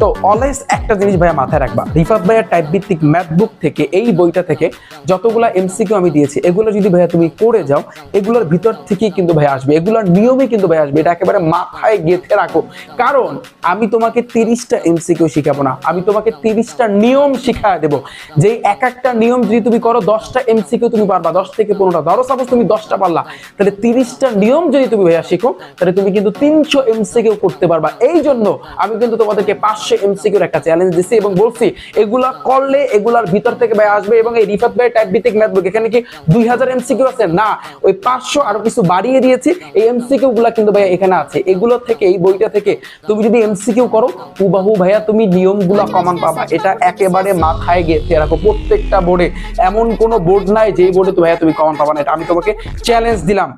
তো অলওয়েজ একটা জিনিস ভাইয়া মাথায় রাখবা, রিফাত ভাইয়ার টাইপ ভিত্তিক ম্যাথ বুক থেকে, এই বইটা থেকে যতগুলা এমসিকিউ আমি দিয়েছি এগুলো যদি ভাইয়া তুমি করে যাও, এগুলোর ভিতর থেকেই কিন্তু ভাইয়া আসবে, এগুলোর নিয়মে কিন্তু ভাইয়া আসবে। এটা একেবারে মাথায় গেঁথে রাখো, কারণ আমি তোমাকে 30টা এমসিকিউ শিখাবো না, আমি তোমাকে 30টা নিয়ম শিখায় দেবো। যে এক একটা নিয়ম যদি তুমি করো 10টা এমসিকিউ তুমি পারবা, 10 থেকে 15টা। ধরো সাপোজ তুমি 10টা পারলা, তাহলে 30টা নিয়ম যদি তুমি ভাইয়া শিখো তাহলে তুমি কিন্তু 300 এমসিকিউ করতে পারবা। এই জন্য আমি কিন্তু তোমাদেরকে 500 এমসিকিউর একটা চ্যালেঞ্জ দিচ্ছি এবং বলছি এগুলা করলে এগুলার ভিতর থেকে ভাই আসবে। এবং এই রিফাত ভাই টাইপ ভিত্তিক ম্যাথ বুক, এখানে কি 2000 এমসিকিউ আছে না, ওই 500 আরো কিছু বাড়িয়ে দিয়েছি। এই এমসিকিউ গুলা কিন্তু ভাইয়া এখানে আছে, এগুলো থেকে, এই বইটা থেকে তুমি যদি এমসিকিউ করো হুবাহু ভাইয়া তুমি নিয়মগুলা কমন পাবা। এটা একেবারে মাথায় গেঁথে রাখো, প্রত্যেকটা বোর্ডে এমন কোনো বোর্ড নাই যে বোর্ডে ভাইয়া তুমি কমন পাবা না, এটা আমি তোমাকে চ্যালেঞ্জ দিলাম।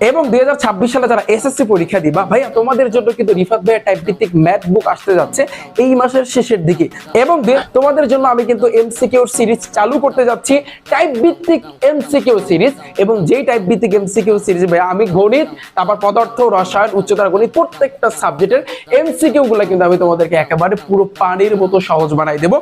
এবং 2026 সালে যারা এসএসসি পরীক্ষা দিবা ভাইয়া, তোমাদের জন্য কিন্তু রিফাত ভাইয়ের টাইপ ভিত্তিক ম্যাথ বুক আসতে যাচ্ছে এই মাসের শেষের দিকে। এবং তোমাদের জন্য আমি কিন্তু এমসিকিউ সিরিজ চালু করতে যাচ্ছি, টাইপ ভিত্তিক এমসিকিউ সিরিজ। এবং যেই টাইপ ভিত্তিক এমসিকিউ সিরিজ ভাইয়া আমি গণিত, তারপর পদার্থ, রসায়ন, উচ্চতর গণিত প্রত্যেকটা সাবজেক্টের এমসিকিউ গুলো কিন্তু আমি তোমাদেরকে একেবারে পুরো পানির মতো সহজ বানাই দেবো।